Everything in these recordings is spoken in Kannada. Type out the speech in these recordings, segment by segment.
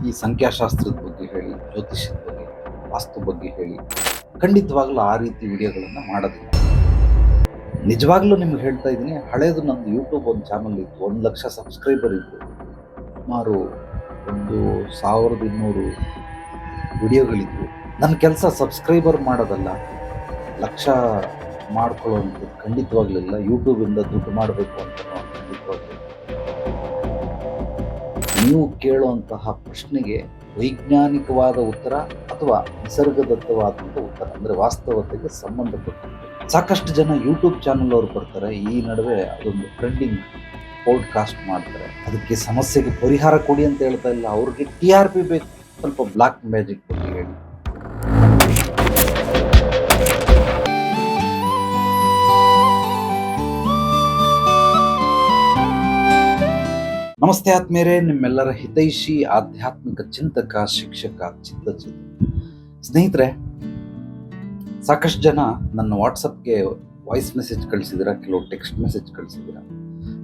ಈ ಸಂಖ್ಯಾಶಾಸ್ತ್ರದ ಬಗ್ಗೆ ಹೇಳಿ, ಜ್ಯೋತಿಷ್ಯದ ಬಗ್ಗೆ, ವಾಸ್ತು ಬಗ್ಗೆ ಹೇಳಿ, ಖಂಡಿತವಾಗ್ಲೂ ಆ ರೀತಿ ವಿಡಿಯೋಗಳನ್ನು ಮಾಡೋದಿಲ್ಲ. ನಿಜವಾಗ್ಲೂ ನಿಮ್ಗೆ ಹೇಳ್ತಾ ಇದ್ದೀನಿ, ಹಳೇದು ನಂದು ಯೂಟ್ಯೂಬ್ ಒಂದು ಚಾನಲ್ ಇತ್ತು, 1,00,000 ಸಬ್ಸ್ಕ್ರೈಬರ್ ಇತ್ತು. ಸುಮಾರು 1,200 ವಿಡಿಯೋಗಳಿದ್ವು. ನನ್ನ ಕೆಲಸ ಸಬ್ಸ್ಕ್ರೈಬರ್ ಮಾಡೋದಲ್ಲ, ಲಕ್ಷ ಮಾಡ್ಕೊಳ್ಳೋವಂಥದ್ದು ಖಂಡಿತವಾಗ್ಲಿಲ್ಲ. ಯೂಟ್ಯೂಬಿಂದ ದುಡ್ಡು ಮಾಡಬೇಕು ಅಂತ ಖಂಡಿತವಾಗ್ಲಿಲ್ಲ. ನೀವು ಕೇಳುವಂತಹ ಪ್ರಶ್ನೆಗೆ ವೈಜ್ಞಾನಿಕವಾದ ಉತ್ತರ ಅಥವಾ ನಿಸರ್ಗದತ್ತವಾದಂಥ ಉತ್ತರ, ಅಂದರೆ ವಾಸ್ತವತೆಗೆ ಸಂಬಂಧಪಟ್ಟಂತೆ. ಸಾಕಷ್ಟು ಜನ ಯೂಟ್ಯೂಬ್ ಚಾನಲ್ ಅವರು ಬರ್ತಾರೆ, ಈ ನಡುವೆ ಅದೊಂದು ಟ್ರೆಂಡಿಂಗ್ ಪಾಡ್ಕಾಸ್ಟ್ ಮಾಡ್ತಾರೆ. ಅದಕ್ಕೆ ಸಮಸ್ಯೆಗೆ ಪರಿಹಾರ ಕೊಡಿ ಅಂತ ಹೇಳ್ತಾ ಇಲ್ಲ, ಅವ್ರಿಗೆ TRP ಬೇಕು. ಸ್ವಲ್ಪ ಬ್ಲಾಕ್ ಮ್ಯಾಜಿಕ್ ಬಗ್ಗೆ ಹೇಳಿ. ನಮಸ್ತೆ ಆತ್ಮೇರೆ, ನಿಮ್ಮೆಲ್ಲರ ಹಿತೈಷಿ ಆಧ್ಯಾತ್ಮಿಕ ಚಿಂತಕ, ಶಿಕ್ಷಕ, ಚಿತ್ತಚಿತ್ತ ಸ್ನೇಹಿತರೆ, ಸಾಕಷ್ಟು ಜನ ನನ್ನ ವಾಟ್ಸಪ್ಗೆ ವಾಯ್ಸ್ ಮೆಸೇಜ್ ಕಳಿಸಿದ್ದೀರಾ, ಕೆಲವು ಟೆಕ್ಸ್ಟ್ ಮೆಸೇಜ್ ಕಳಿಸಿದ್ದೀರಾ.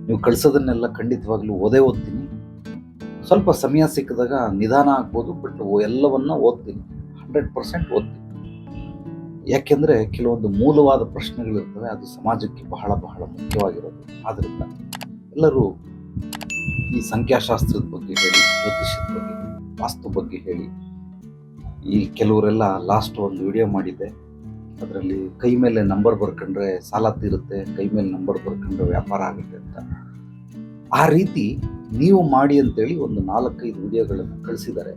ನೀವು ಕಳಿಸೋದನ್ನೆಲ್ಲ ಖಂಡಿತವಾಗ್ಲೂ ಓದ್ತೀನಿ. ಸ್ವಲ್ಪ ಸಮಯ ಸಿಕ್ಕಿದಾಗ ನಿಧಾನ ಆಗ್ಬೋದು, ಬಟ್ ಎಲ್ಲವನ್ನ ಓದ್ತೀನಿ, 100% ಓದ್ತೀನಿ. ಯಾಕೆಂದರೆ ಕೆಲವೊಂದು ಮೂಲವಾದ ಪ್ರಶ್ನೆಗಳಿರ್ತವೆ, ಅದು ಸಮಾಜಕ್ಕೆ ಬಹಳ ಬಹಳ ಮುಖ್ಯವಾಗಿರೋದು. ಆದ್ದರಿಂದ ಎಲ್ಲರೂ ಈ ಸಂಖ್ಯಾಶಾಸ್ತ್ರದ ಬಗ್ಗೆ ಹೇಳಿ, ಜ್ಯೋತಿಷ್ಯದ ಬಗ್ಗೆ, ವಾಸ್ತು ಬಗ್ಗೆ ಹೇಳಿ. ಈ ಕೆಲವರೆಲ್ಲ ಲಾಸ್ಟ್ ಒಂದು ವಿಡಿಯೋ ಮಾಡಿದ್ದೆ, ಅದರಲ್ಲಿ ಕೈ ಮೇಲೆ ನಂಬರ್ ಬರ್ಕೊಂಡ್ರೆ ಸಾಲ ತೀರುತ್ತೆ, ಕೈ ಮೇಲೆ ನಂಬರ್ ಬರ್ಕೊಂಡ್ರೆ ವ್ಯಾಪಾರ ಆಗುತ್ತೆ ಅಂತ. ಆ ರೀತಿ ನೀವು ಮಾಡಿ ಅಂತೇಳಿ ಒಂದು 4-5 ವಿಡಿಯೋಗಳನ್ನು ಕಳಿಸಿದ್ದಾರೆ.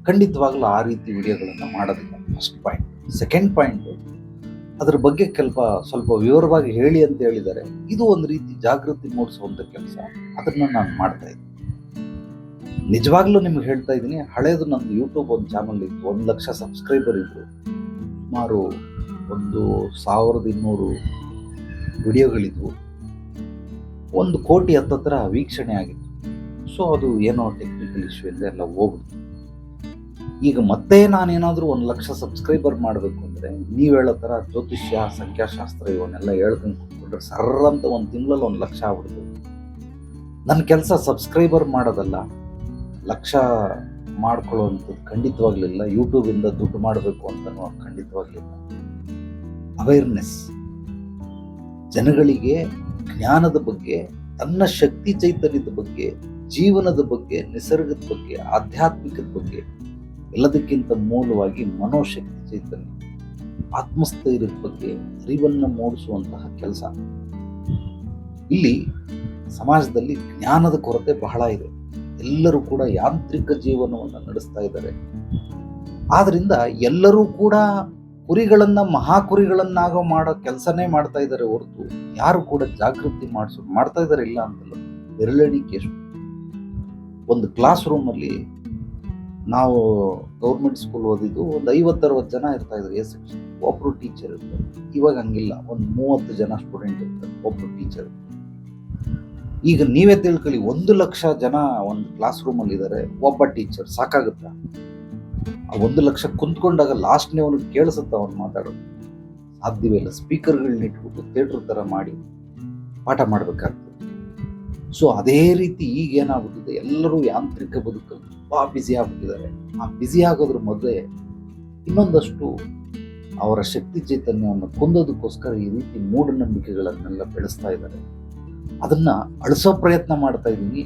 ಖಂಡಿತವಾಗ್ಲೂ ಆ ರೀತಿ ವಿಡಿಯೋಗಳನ್ನು ಮಾಡೋದಿಲ್ಲ. First point. ಸೆಕೆಂಡ್ ಪಾಯಿಂಟ್, ಅದ್ರ ಬಗ್ಗೆ ಸ್ವಲ್ಪ ವಿವರವಾಗಿ ಹೇಳಿ ಅಂತ ಹೇಳಿದ್ದಾರೆ. ಇದು ಒಂದು ರೀತಿ ಜಾಗೃತಿ ಮೂಡಿಸುವಂಥ ಕೆಲಸ, ಅದನ್ನು ನಾನು ಮಾಡ್ತಾ ಇದ್ದೀನಿ. ನಿಜವಾಗ್ಲೂ ನಿಮ್ಗೆ ಹೇಳ್ತಾ ಇದ್ದೀನಿ, ಹಳೇದು ನಂದು ಯೂಟ್ಯೂಬ್ ಒಂದು ಚಾನಲ್ ಇತ್ತು, 1,00,000 ಸಬ್ಸ್ಕ್ರೈಬರ್ ಇತ್ತು. ಸುಮಾರು 1,200 ವಿಡಿಯೋಗಳಿದ್ವು. 1 ಕೋಟಿ ಹತ್ತತ್ರ ವೀಕ್ಷಣೆ ಆಗಿತ್ತು. ಸೊ ಅದು ಏನೋ ಟೆಕ್ನಿಕಲ್ ಇಶ್ಯೂ ಇಂದ ಎಲ್ಲ ಹೋಗ್ಬಿಡ್ತು. ಈಗ ಮತ್ತೆ ನಾನೇನಾದರೂ 1,00,000 ಸಬ್ಸ್ಕ್ರೈಬರ್ ಮಾಡಬೇಕು ಅಂದರೆ ನೀವು ಹೇಳೋ ಥರ ಜ್ಯೋತಿಷ್ಯ, ಸಂಖ್ಯಾಶಾಸ್ತ್ರ ಇವನ್ನೆಲ್ಲ ಹೇಳ್ಕೊಂಡು ಕೂತ್ಕೊಂಡ್ರೆ ಸರ್ರ ಅಂತ ಒಂದು ತಿಂಗಳಲ್ಲಿ 1,00,000 ಆಗ್ಬಿಡ್ತು. ನನ್ನ ಕೆಲಸ ಸಬ್ಸ್ಕ್ರೈಬರ್ ಮಾಡೋದಲ್ಲ, ಲಕ್ಷ ಮಾಡ್ಕೊಳ್ಳೋವಂಥದ್ದು ಖಂಡಿತವಾಗ್ಲಿಲ್ಲ. ಯೂಟ್ಯೂಬಿಂದ ದುಡ್ಡು ಮಾಡಬೇಕು ಅಂತನೂ ಖಂಡಿತವಾಗ್ಲಿಲ್ಲ. ಅವೇರ್ನೆಸ್, ಜನಗಳಿಗೆ ಜ್ಞಾನದ ಬಗ್ಗೆ, ತನ್ನ ಶಕ್ತಿ ಚೈತನ್ಯದ ಬಗ್ಗೆ, ಜೀವನದ ಬಗ್ಗೆ, ನಿಸರ್ಗದ ಬಗ್ಗೆ, ಆಧ್ಯಾತ್ಮಿಕದ ಬಗ್ಗೆ, ಎಲ್ಲದಕ್ಕಿಂತ ಮೂಲವಾಗಿ ಮನೋಶಕ್ತಿ ಚೈತನ್ಯ, ಆತ್ಮಸ್ಥೈರ್ಯದ ಬಗ್ಗೆ ಅರಿವನ್ನು ಮೂಡಿಸುವಂತಹ ಕೆಲಸ. ಇಲ್ಲಿ ಸಮಾಜದಲ್ಲಿ ಜ್ಞಾನದ ಕೊರತೆ ಬಹಳ ಇದೆ. ಎಲ್ಲರೂ ಕೂಡ ಯಾಂತ್ರಿಕ ಜೀವನವನ್ನು ನಡೆಸ್ತಾ ಇದ್ದಾರೆ. ಆದ್ರಿಂದ ಎಲ್ಲರೂ ಕೂಡ ಕುರಿಗಳನ್ನ ಮಹಾಕುರಿಗಳನ್ನಾಗೋ ಮಾಡೋ ಕೆಲಸನೇ ಮಾಡ್ತಾ ಇದ್ದಾರೆ ಹೊರತು ಯಾರು ಕೂಡ ಜಾಗೃತಿ ಮಾಡ್ತಾ ಇದ್ದಾರೆ ಇಲ್ಲ ಅಂತಲ್ಲ. ಬೆರಳೆಣಿಕೆ ಎಷ್ಟು. ಒಂದು ಕ್ಲಾಸ್ ರೂಮಲ್ಲಿ ನಾವು ಗೌರ್ಮೆಂಟ್ ಸ್ಕೂಲ್ ಓದಿದ್ದು, ಒಂದು 50-60 ಜನ ಇರ್ತಾ ಇದ್ರು ಎ ಸೆಕ್ಷನ್. ಒಬ್ರು ಟೀಚರ್ ಇರ್ತಾರೆ. ಇವಾಗ ಹಂಗಿಲ್ಲ, ಒಂದು 30 ಜನ ಸ್ಟೂಡೆಂಟ್ ಇರ್ತಾರೆ, ಒಬ್ರು ಟೀಚರ್. ಈಗ ನೀವೇ ತಿಳ್ಕೊಳ್ಳಿ, 1,00,000 ಜನ ಒಂದು ಕ್ಲಾಸ್ ರೂಮಲ್ಲಿ ಇದ್ದಾರೆ, ಒಬ್ಬ ಟೀಚರ್ ಸಾಕಾಗುತ್ತಾ? ಆ 1,00,000 ಕುಂತ್ಕೊಂಡಾಗ ಲಾಸ್ಟ್ನೇ ಅವನಿಗೆ ಕೇಳಿಸುತ್ತ ಅವನು ಮಾತಾಡೋದು? ಸಾಧ್ಯವೇ ಇಲ್ಲ. ಸ್ಪೀಕರ್ಗಳನ್ನ ಇಟ್ಬಿಟ್ಟು ಥಿಯೇಟರ್ ಥರ ಮಾಡಿ ಪಾಠ ಮಾಡಬೇಕಾಗ್ತದೆ. ಸೊ ಅದೇ ರೀತಿ ಈಗ ಏನಾಗ್ಬಿಟ್ಟಿದೆ, ಎಲ್ಲರೂ ಯಾಂತ್ರಿಕ ಬದುಕಲ್ಲಿ ತುಂಬಾ ಬ್ಯುಸಿ ಆಗ್ಬಿಟ್ಟಿದ್ದಾರೆ. ಆ ಬ್ಯುಸಿ ಆಗೋದ್ರ ಮೊದಲೇ ಇನ್ನೊಂದಷ್ಟು ಅವರ ಶಕ್ತಿ ಚೈತನ್ಯವನ್ನು ಕೊಂದೋದಕ್ಕೋಸ್ಕರ ಈ ರೀತಿ ಮೂಢನಂಬಿಕೆಗಳನ್ನೆಲ್ಲ ಬೆಳೆಸ್ತಾ ಇದ್ದಾರೆ. ಅದನ್ನ ಅಳಿಸೋ ಪ್ರಯತ್ನ ಮಾಡ್ತಾ ಇದ್ದೀನಿ.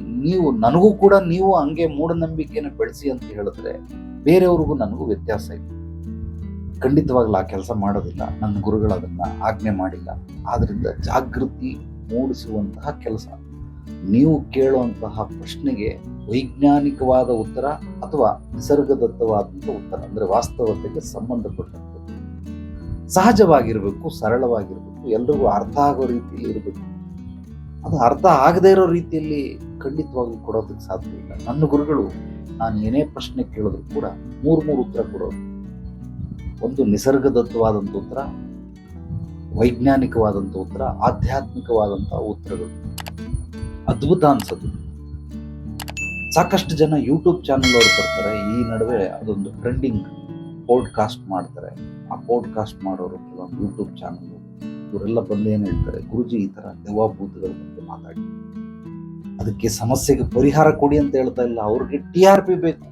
ನನಗೂ ಕೂಡ ನೀವು ಹಂಗೆ ಮೂಢನಂಬಿಕೆಯನ್ನು ಬೆಳೆಸಿ ಅಂತ ಹೇಳಿದ್ರೆ ಬೇರೆಯವ್ರಿಗೂ ನನಗೂ ವ್ಯತ್ಯಾಸ ಇದೆ. ಖಂಡಿತವಾಗ್ಲೂ ಆ ಕೆಲಸ ಮಾಡೋದಿಲ್ಲ. ನನ್ನ ಗುರುಗಳು ಅದನ್ನ ಆಜ್ಞೆ ಮಾಡಿಲ್ಲ. ಆದ್ರಿಂದ ಜಾಗೃತಿ ಮೂಡಿಸುವಂತಹ ಕೆಲಸ. ನೀವು ಕೇಳುವಂತಹ ಪ್ರಶ್ನೆಗೆ ವೈಜ್ಞಾನಿಕವಾದ ಉತ್ತರ ಅಥವಾ ನಿಸರ್ಗದತ್ತವಾದಂಥ ಉತ್ತರ, ಅಂದರೆ ವಾಸ್ತವತೆಗೆ ಸಂಬಂಧಪಟ್ಟಂಥದ್ದು. ಸಹಜವಾಗಿರ್ಬೇಕು, ಸರಳವಾಗಿರ್ಬೇಕು, ಎಲ್ರಿಗೂ ಅರ್ಥ ಆಗೋ ರೀತಿಯಲ್ಲಿ ಇರಬೇಕು. ಅದು ಅರ್ಥ ಆಗದೇ ಇರೋ ರೀತಿಯಲ್ಲಿ ಖಂಡಿತವಾಗಿ ಕೊಡೋದಕ್ಕೆ ಸಾಧ್ಯ ಇಲ್ಲ. ನನ್ನ ಗುರುಗಳು ನಾನು ಏನೇ ಪ್ರಶ್ನೆ ಕೇಳಿದ್ರು ಕೂಡ 3 ಉತ್ತರ ಕೊಡೋದು. ಒಂದು ನಿಸರ್ಗದತ್ತವಾದಂಥ ಉತ್ತರ, ವೈಜ್ಞಾನಿಕವಾದಂಥ ಉತ್ತರ, ಆಧ್ಯಾತ್ಮಿಕವಾದಂಥ ಉತ್ತರಗಳು. ಅದ್ಭುತ ಅನ್ಸೋದು. ಸಾಕಷ್ಟು ಜನ ಯೂಟ್ಯೂಬ್ ಚಾನಲ್ ಅವರು ಬರ್ತಾರೆ, ಈ ನಡುವೆ ಅದೊಂದು ಟ್ರೆಂಡಿಂಗ್ ಪಾಡ್ಕಾಸ್ಟ್ ಮಾಡ್ತಾರೆ. ಆ ಪಾಡ್ಕಾಸ್ಟ್ ಮಾಡೋರು ಕೆಲವೊಂದು ಯೂಟ್ಯೂಬ್ ಚಾನಲ್ ಇವರೆಲ್ಲ ಬಂದು ಏನು ಹೇಳ್ತಾರೆ, ಗುರುಜಿ ಈ ಥರ ದೆವ್ವಭೂತಗಳ ಬಗ್ಗೆ ಮಾತಾಡಿ, ಅದಕ್ಕೆ ಸಮಸ್ಯೆಗೆ ಪರಿಹಾರ ಕೊಡಿ ಅಂತ ಹೇಳ್ತಾ ಇಲ್ಲ, ಅವ್ರಿಗೆ TRP ಬೇಕು.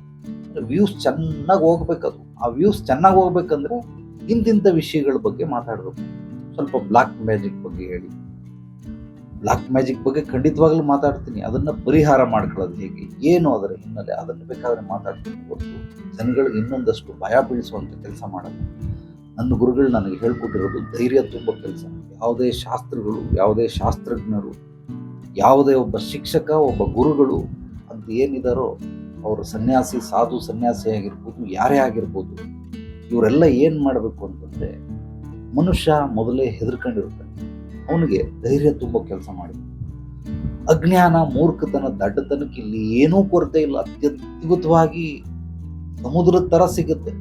ಅಂದರೆ ವ್ಯೂಸ್ ಚೆನ್ನಾಗಿ ಹೋಗ್ಬೇಕದು. ಆ ವ್ಯೂಸ್ ಚೆನ್ನಾಗಿ ಹೋಗ್ಬೇಕಂದ್ರೆ ಇಂತಿಂಥ ವಿಷಯಗಳ ಬಗ್ಗೆ ಮಾತಾಡಬೇಕು. ಸ್ವಲ್ಪ ಬ್ಲ್ಯಾಕ್ ಮ್ಯಾಜಿಕ್ ಬಗ್ಗೆ ಹೇಳಿ. ಬ್ಲ್ಯಾಕ್ ಮ್ಯಾಜಿಕ್ ಬಗ್ಗೆ ಖಂಡಿತವಾಗ್ಲೂ ಮಾತಾಡ್ತೀನಿ. ಅದನ್ನು ಪರಿಹಾರ ಮಾಡ್ಕೊಳ್ಳೋದು ಹೇಗೆ, ಏನು ಅದರ ಹಿನ್ನೆಲೆ, ಅದನ್ನು ಬೇಕಾದರೆ ಮಾತಾಡ್ತೀನಿ. ಹೊರತು ಜನಗಳಿಗೆ ಇನ್ನೊಂದಷ್ಟು ಭಯ ಬೀಳಿಸುವಂಥ ಕೆಲಸ ಮಾಡಲ್ಲ. ನನ್ನ ಗುರುಗಳು ನನಗೆ ಹೇಳ್ಕೊಟ್ಟಿರೋದು ಧೈರ್ಯ ತುಂಬ ಕೆಲಸ. ಯಾವುದೇ ಶಾಸ್ತ್ರಗಳು, ಯಾವುದೇ ಶಾಸ್ತ್ರಜ್ಞರು, ಯಾವುದೇ ಒಬ್ಬ ಶಿಕ್ಷಕ, ಒಬ್ಬ ಗುರುಗಳು ಅಂತ ಏನಿದಾರೋ ಅವರು ಸನ್ಯಾಸಿ, ಸಾಧು ಸನ್ಯಾಸಿ ಆಗಿರ್ಬೋದು, ಯಾರೇ ಆಗಿರ್ಬೋದು, ಇವರೆಲ್ಲ ಏನು ಮಾಡಬೇಕು ಅಂತಂದರೆ, ಮನುಷ್ಯ ಮೊದಲೇ ಹೆದರ್ಕೊಂಡಿರ್ತಾನೆ, ಅವನಿಗೆ ಧೈರ್ಯ ತುಂಬ ಕೆಲಸ ಮಾಡಬೇಕು. ಅಜ್ಞಾನ, ಮೂರ್ಖತನ, ದಡ್ಡತನಕ್ಕೆ ಇಲ್ಲಿ ಏನೂ ಕೊರತೆ ಇಲ್ಲ. ಅತ್ಯದ್ಭುತವಾಗಿ ಸಮುದ್ರದ ಥರ ಸಿಗುತ್ತೆ.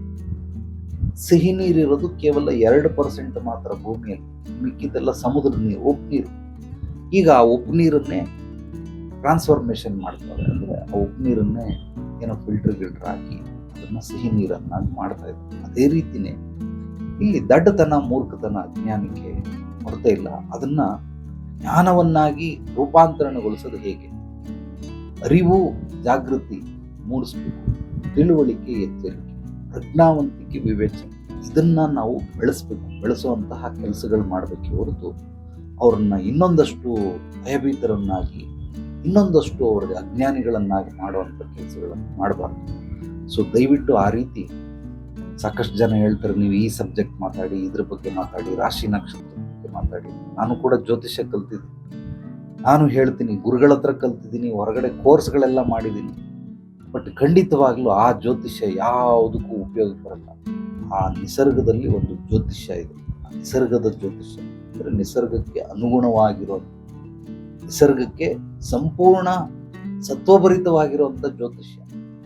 ಸಿಹಿ ನೀರಿರೋದು ಕೇವಲ 2% ಮಾತ್ರ ಭೂಮಿಯಲ್ಲಿ, ಮಿಕ್ಕಿದ್ದೆಲ್ಲ ಸಮುದ್ರದ ನೀರು, ಉಪ್ಪು ನೀರು. ಈಗ ಆ ಉಪ್ಪು ನೀರನ್ನೇ ಟ್ರಾನ್ಸ್ಫಾರ್ಮೇಷನ್ ಮಾಡ್ತಾರೆ. ಅಂದರೆ ಆ ಉಪ್ಪು ನೀರನ್ನೇ ಏನೋ ಫಿಲ್ಟರ್ ಹಾಕಿ ಅದನ್ನು ಸಿಹಿ ನೀರನ್ನಾಗಿ ಮಾಡ್ತಾ ಇದ್ದಾರೆ. ಅದೇ ರೀತಿಯೇ ಇಲ್ಲಿ ದಡ್ಡತನ, ಮೂರ್ಖತನ, ಅಜ್ಞಾನಕ್ಕೆ ಕೊರತೆ ಇಲ್ಲ. ಅದನ್ನು ಜ್ಞಾನವನ್ನಾಗಿ ರೂಪಾಂತರಣಗೊಳಿಸೋದು ಹೇಗೆ? ಅರಿವು, ಜಾಗೃತಿ ಮೂಡಿಸ್ಬೇಕು, ತಿಳುವಳಿಕೆ, ಎಚ್ಚರಿಕೆ, ಪ್ರಜ್ಞಾವಂತಿಕೆ, ವಿವೇಚನೆ, ಇದನ್ನು ನಾವು ಬೆಳೆಸುವಂತಹ ಕೆಲಸಗಳು ಮಾಡಬೇಕೆ ಹೊರತು ಅವ್ರನ್ನ ಇನ್ನೊಂದಷ್ಟು ಭಯಭೀತರನ್ನಾಗಿ, ಇನ್ನೊಂದಷ್ಟು ಅವ್ರಿಗೆ ಅಜ್ಞಾನಿಗಳನ್ನಾಗಿ ಮಾಡುವಂಥ ಕೆಲಸಗಳನ್ನು ಮಾಡಬಾರ್ದು. ಸೊ ದಯವಿಟ್ಟು ಆ ರೀತಿ ಸಾಕಷ್ಟು ಜನ ಹೇಳ್ತಾರೆ, ನೀವು ಈ ಸಬ್ಜೆಕ್ಟ್ ಮಾತಾಡಿ, ಇದ್ರ ಬಗ್ಗೆ ಮಾತಾಡಿ, ರಾಶಿ ನಕ್ಷತ್ರದ ಬಗ್ಗೆ ಮಾತಾಡಿ. ನಾನು ಕೂಡ ಜ್ಯೋತಿಷ್ಯ ಕಲ್ತಿದ್ದೀನಿ. ನಾನು ಹೇಳ್ತೀನಿ, ಗುರುಗಳ ಹತ್ರ ಕಲ್ತಿದ್ದೀನಿ, ಹೊರಗಡೆ ಕೋರ್ಸ್ಗಳೆಲ್ಲ ಮಾಡಿದ್ದೀನಿ. ಬಟ್ ಖಂಡಿತವಾಗ್ಲೂ ಆ ಜ್ಯೋತಿಷ್ಯ ಯಾವುದಕ್ಕೂ ಉಪಯೋಗ ಬರಲ್ಲ. ಆ ನಿಸರ್ಗದಲ್ಲಿ ಒಂದು ಜ್ಯೋತಿಷ್ಯ ಇದೆ. ಆ ನಿಸರ್ಗದ ಜ್ಯೋತಿಷ್ಯ ಅಂದರೆ ನಿಸರ್ಗಕ್ಕೆ ಅನುಗುಣವಾಗಿರೋ, ನಿಸರ್ಗಕ್ಕೆ ಸಂಪೂರ್ಣ ಸತ್ವಭರಿತವಾಗಿರುವಂಥ ಜ್ಯೋತಿಷ್ಯ,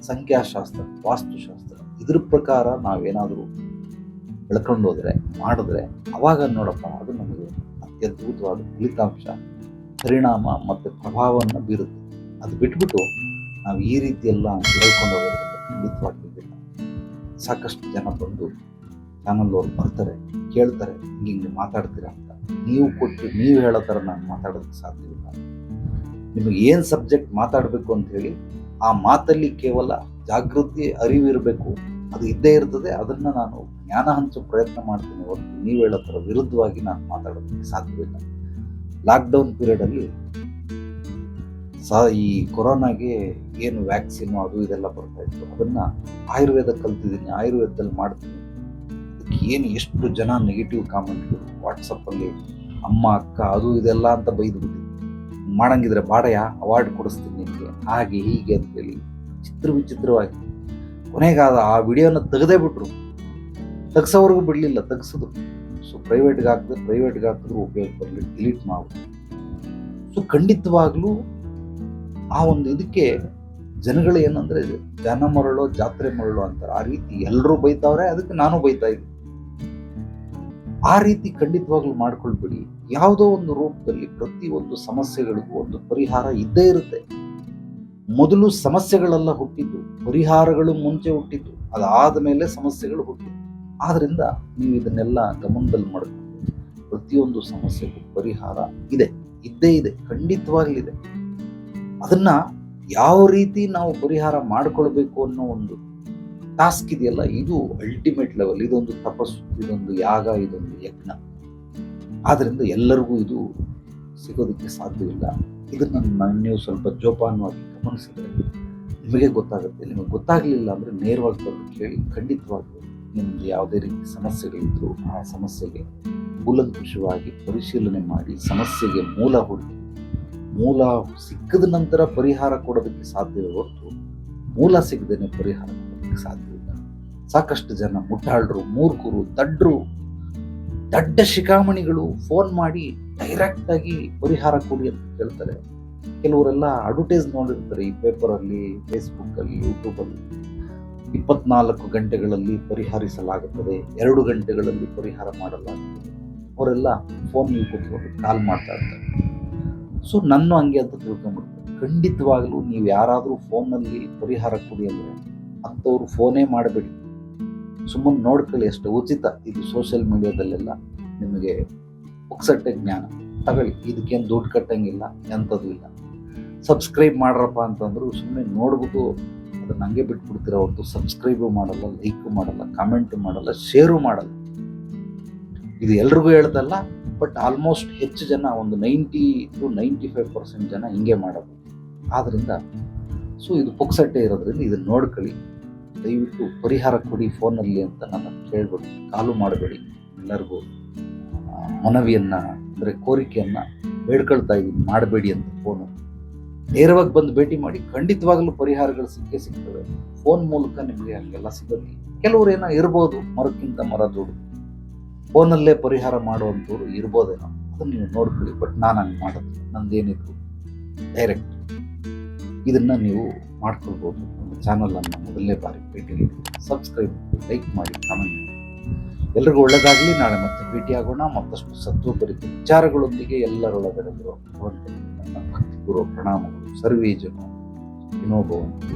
ಸಂಖ್ಯಾಶಾಸ್ತ್ರ, ವಾಸ್ತುಶಾಸ್ತ್ರ. ಇದ್ರ ಪ್ರಕಾರ ನಾವೇನಾದರೂ ಬೆಳ್ಕೊಂಡು ಹೋದರೆ, ಮಾಡಿದ್ರೆ, ಅವಾಗ ನೋಡಪ್ಪ ಅದು ನಮಗೆ ಅತ್ಯದ್ಭುತವಾದ ಫಲಿತಾಂಶ, ಪರಿಣಾಮ ಮತ್ತು ಪ್ರಭಾವವನ್ನು ಬೀರುತ್ತೆ. ಅದು ಬಿಟ್ಬಿಟ್ಟು ನಾವು ಈ ರೀತಿಯೆಲ್ಲ ಹೇಳ್ಕೊಂಡು ಹೋಗೋದ್ರಿಂದ ಖಂಡಿತವಾಗಿಲ್ಲ. ಸಾಕಷ್ಟು ಜನ ಬಂದು ಚಾನಲ್ ಅವ್ರು ಬರ್ತಾರೆ, ಕೇಳ್ತಾರೆ, ಹಿಂಗೆ ಮಾತಾಡ್ತೀರಾ ಅಂತ. ನೀವು ಹೇಳೋ ಥರ ನಾನು ಮಾತಾಡೋದಕ್ಕೆ ಸಾಧ್ಯವಿಲ್ಲ. ನಿಮಗೆ ಏನು ಸಬ್ಜೆಕ್ಟ್ ಮಾತಾಡಬೇಕು ಅಂತ ಹೇಳಿ, ಆ ಮಾತಲ್ಲಿ ಕೇವಲ ಜಾಗೃತಿ, ಅರಿವಿರಬೇಕು, ಅದು ಇದ್ದೇ ಇರ್ತದೆ. ಅದನ್ನು ನಾನು ಜ್ಞಾನ ಹಂಚೋ ಪ್ರಯತ್ನ ಮಾಡ್ತೀನಿ ಹೊರತು ನೀವು ಹೇಳೋ ಥರ ವಿರುದ್ಧವಾಗಿ ನಾನು ಮಾತಾಡೋದಕ್ಕೆ ಸಾಧ್ಯವಿಲ್ಲ. ಲಾಕ್ಡೌನ್ ಪೀರಿಯಡಲ್ಲಿ ಈ ಕೊರೋನಾಗೆ ಏನು ವ್ಯಾಕ್ಸಿನು ಅದು ಇದೆಲ್ಲ ಬರ್ತಾ ಇತ್ತು, ಅದನ್ನು ಆಯುರ್ವೇದ ಕಲ್ತಿದ್ದೀನಿ, ಆಯುರ್ವೇದದಲ್ಲಿ ಮಾಡ್ತೀನಿ. ಅದಕ್ಕೆ ಏನು ಎಷ್ಟು ಜನ ನೆಗೆಟಿವ್ ಕಾಮೆಂಟ್ಗಳು ವಾಟ್ಸಪ್ಪಲ್ಲಿ, ಅಮ್ಮ, ಅಕ್ಕ, ಅದು ಇದೆಲ್ಲ ಅಂತ ಬೈದ್ಬಿಟ್ಟು, ಮಾಡಂಗಿದ್ರೆ ಬಾಡಯ್ಯ, ಅವಾರ್ಡ್ ಕೊಡಿಸ್ತೀನಿ ನಿಮಗೆ, ಹಾಗೆ ಹೀಗೆ ಅಂತೇಳಿ ವಿಚಿತ್ರವಾಗಿ ಕೊನೆಗೆ ಆ ವಿಡಿಯೋನ ತೆಗೆದೇ ಬಿಟ್ರು. ತೆಗ್ಸೋವರೆಗೂ ಬಿಡಲಿಲ್ಲ, ತೆಗ್ಸಿದ್ರು. ಸೊ ಪ್ರೈವೇಟ್ಗೆ ಹಾಕಿದ್ರು ಉಪಯೋಗ ಬರಲಿ, ಡಿಲೀಟ್ ಮಾಡ್ಬಿಟ್ಟು. ಸೊ ಖಂಡಿತವಾಗ್ಲೂ ಆ ಒಂದು ಇದಕ್ಕೆ ಜನಗಳು ಏನಂದರೆ, ಜನ ಮರಳೋ ಜಾತ್ರೆ ಮರಳೋ ಅಂತಾರೆ. ಆ ರೀತಿ ಎಲ್ಲರೂ ಬೈತಾವ್ರೆ, ಅದಕ್ಕೆ ನಾನು ಬೈತಾ ಇದ್ದೀನಿ. ಆ ರೀತಿ ಖಂಡಿತವಾಗ್ಲೂ ಮಾಡ್ಕೊಳ್ಬೇಡಿ. ಯಾವುದೋ ಒಂದು ರೂಪದಲ್ಲಿ ಪ್ರತಿಯೊಂದು ಸಮಸ್ಯೆಗಳಿಗೂ ಒಂದು ಪರಿಹಾರ ಇದ್ದೇ ಇರುತ್ತೆ. ಮೊದಲು ಸಮಸ್ಯೆಗಳೆಲ್ಲ ಹುಟ್ಟಿದ್ದು, ಪರಿಹಾರಗಳು ಮುಂಚೆ ಹುಟ್ಟಿದ್ದು, ಅದಾದ ಮೇಲೆ ಸಮಸ್ಯೆಗಳು ಹುಟ್ಟಿದ್ದು. ಆದ್ರಿಂದ ನೀವು ಇದನ್ನೆಲ್ಲ ಗಮನದಲ್ಲಿ ಮಾಡಿಕೊಂಡು ಪ್ರತಿಯೊಂದು ಸಮಸ್ಯೆಗೂ ಪರಿಹಾರ ಇದ್ದೇ ಇದೆ, ಖಂಡಿತವಾಗ್ಲಿದೆ. ಅದನ್ನ ಯಾವ ರೀತಿ ನಾವು ಪರಿಹಾರ ಮಾಡ್ಕೊಳ್ಬೇಕು ಅನ್ನೋ ಒಂದು ಟಾಸ್ಕ್ ಇದೆಯಲ್ಲ, ಇದು ಅಲ್ಟಿಮೇಟ್ ಲೆವೆಲ್. ಇದೊಂದು ತಪಸ್ಸು, ಇದೊಂದು ಯಾಗ, ಇದೊಂದು ಯಜ್ಞ. ಆದ್ರಿಂದ ಎಲ್ಲರಿಗೂ ಇದು ಸಿಗೋದಕ್ಕೆ ಸಾಧ್ಯವಿಲ್ಲ. ಇದನ್ನು ನೀವು ಸ್ವಲ್ಪ ಜೋಪಾನವಾಗಿ ಗಮನಿಸಿದ್ರೆ ನಿಮಗೆ ಗೊತ್ತಾಗುತ್ತೆ. ನಿಮಗೆ ಗೊತ್ತಾಗಲಿಲ್ಲ ಅಂದರೆ ನೇರವಾಗಿ ಬಂದು ಕೇಳಿ. ಖಂಡಿತವಾಗ್ಲೂ ನಿಮ್ಮದು ಯಾವುದೇ ರೀತಿ ಸಮಸ್ಯೆಗಳಿದ್ದರೂ ಆ ಸಮಸ್ಯೆಗೆ ಕೂಲಂಕುಷವಾಗಿ ಪರಿಶೀಲನೆ ಮಾಡಿ, ಸಮಸ್ಯೆಗೆ ಮೂಲ ಹುಡುಕಿ, ಮೂಲ ಸಿಕ್ಕದ ನಂತರ ಪರಿಹಾರ ಕೊಡೋದಕ್ಕೆ ಸಾಧ್ಯವೇ ಹೊರತು ಮೂಲ ಸಿಗದೇನೆ ಪರಿಹಾರ ಕೊಡೋದಕ್ಕೆ ಸಾಧ್ಯವಿಲ್ಲ. ಸಾಕಷ್ಟು ಜನ ಮುಟ್ಟಾಳರು, ಮೂರ್ಖರು, ದಡ್ಡ ಶಿಖಾಮಣಿಗಳು ಫೋನ್ ಮಾಡಿ ಡೈರೆಕ್ಟ್ ಆಗಿ ಪರಿಹಾರ ಕೊಡಿ ಅಂತ ಕೇಳ್ತಾರೆ. ಕೆಲವರೆಲ್ಲ ಅಡ್ವರ್ಟೈಸ್ ನೋಡಿರ್ತಾರೆ ಈ ಪೇಪರಲ್ಲಿ, ಫೇಸ್ಬುಕ್ಕಲ್ಲಿ, ಯೂಟ್ಯೂಬಲ್ಲಿ. 24 ಗಂಟೆಗಳಲ್ಲಿ ಪರಿಹರಿಸಲಾಗುತ್ತದೆ, 2 ಗಂಟೆಗಳಲ್ಲಿ ಪರಿಹಾರ ಮಾಡಲಾಗುತ್ತದೆ. ಅವರೆಲ್ಲ ಫೋನಲ್ಲಿ ಕೂತ್ಕೊಂಡು ಕಾಲ್ ಮಾಡ್ತಾ ಇರ್ತಾರೆ. ಸೊ ನನ್ನ ಹಂಗೆ ಅಂತ ತಿಳ್ಕೊಂಡ್ಬಿಡ್ತಾರೆ. ಖಂಡಿತವಾಗ್ಲೂ ನೀವು ಯಾರಾದರೂ ಫೋನಲ್ಲಿ ಪರಿಹಾರ ಕೊಡಿ ಅಂದರೆ ಅಂಥವ್ರು ಫೋನೇ ಮಾಡಬೇಡಿ. ಸುಮ್ಮನೆ ನೋಡ್ಕೊಳ್ಳಿ ಅಷ್ಟೇ, ಉಚಿತ. ಇದು ಸೋಷಿಯಲ್ ಮೀಡಿಯಾದಲ್ಲೆಲ್ಲ ನಿಮಗೆ ಪುಕ್ಸಟ್ಟೆ ಜ್ಞಾನ ತಗೊಳ್ಳಿ. ಇದಕ್ಕೇನು ದುಡ್ಡು ಕಟ್ಟಂಗಿಲ್ಲ, ಎಂಥದ್ದು ಇಲ್ಲ. ಸಬ್ಸ್ಕ್ರೈಬ್ ಮಾಡ್ರಪ್ಪ ಅಂತಂದ್ರು ಸುಮ್ಮನೆ ನೋಡ್ಬಿಟ್ಟು ಅದನ್ನ ಹಂಗೆ ಬಿಟ್ಬಿಡ್ತೀರ ಹೊರತು ಸಬ್ಸ್ಕ್ರೈಬು ಮಾಡಲ್ಲ, ಲೈಕು ಮಾಡಲ್ಲ, ಕಾಮೆಂಟು ಮಾಡಲ್ಲ, ಶೇರು ಮಾಡಲ್ಲ. ಇದು ಎಲ್ರಿಗೂ ಹೇಳ್ದಲ್ಲ, ಬಟ್ ಆಲ್ಮೋಸ್ಟ್ ಹೆಚ್ಚು ಜನ, ಒಂದು 90-95% ಜನ ಹಿಂಗೆ ಮಾಡೋದು. ಆದ್ದರಿಂದ ಸೊ ಇದು ಪುಕ್ಸಟ್ಟೆ ಇರೋದ್ರಿಂದ ಇದನ್ನು ನೋಡ್ಕೊಳ್ಳಿ. ದಯವಿಟ್ಟು ಪರಿಹಾರ ಕೊಡಿ ಫೋನಲ್ಲಿ ಅಂತ ನನ್ನ ಕೇಳ್ಬೇಡಿ, ಕಾಲು ಮಾಡಬೇಡಿ. ಎಲ್ಲರಿಗೂ ಮನವಿಯನ್ನು ಅಂದರೆ ಕೋರಿಕೆಯನ್ನು ಬೇಡ್ಕೊಳ್ತಾ ಇದ್ದೀನಿ, ಮಾಡಬೇಡಿ ಅಂತ. ಫೋನು ನೇರವಾಗಿ ಬಂದು ಭೇಟಿ ಮಾಡಿ, ಖಂಡಿತವಾಗಲೂ ಪರಿಹಾರಗಳು ಸಿಗ್ತವೆ. ಫೋನ್ ಮೂಲಕ ನಿಮಗೆ ಹಂಗೆಲ್ಲ ಸಿಗೋದಿಲ್ಲ. ಕೆಲವರು ಏನೋ ಇರ್ಬೋದು, ಮರಕ್ಕಿಂತ ಮರ ದೊಡ್ಡ, ಫೋನಲ್ಲೇ ಪರಿಹಾರ ಮಾಡುವಂಥವ್ರು ಇರ್ಬೋದೇನೋ, ಅದನ್ನು ನೀವು ನೋಡ್ಕೊಳ್ಳಿ. ಬಟ್ ನಾನು ಹಂಗೆ ಮಾಡೋದು, ನಂದೇನಿದ್ರು ಡೈರೆಕ್ಟ್ ಇದನ್ನು ನೀವು ಮಾಡ್ಕೊಳ್ಬೋದು. ನಮ್ಮ ಚಾನಲನ್ನು ಮೊದಲನೇ ಬಾರಿ ಭೇಟಿ ಸಬ್ಸ್ಕ್ರೈಬ್ ಮಾಡಿ, ಲೈಕ್ ಮಾಡಿ, ಕಾಮೆಂಟ್ ಮಾಡಿ. ಎಲ್ರಿಗೂ ಒಳ್ಳೆಯದಾಗಲಿ. ನಾಳೆ ಮತ್ತೆ ಭೇಟಿಯಾಗೋಣ ಮತ್ತಷ್ಟು ಸತ್ವಪರಿತ ವಿಚಾರಗಳೊಂದಿಗೆ. ಎಲ್ಲರೊಳಗಡೆ ಇರೋ ಭಗವಂತನಿಗೆ ನನ್ನ ಭಕ್ತಿಪೂರ್ವ ಪ್ರಣಾಮಗಳು. ಸರ್ವೇ ಜನ ವಿನೋಭವಂತು.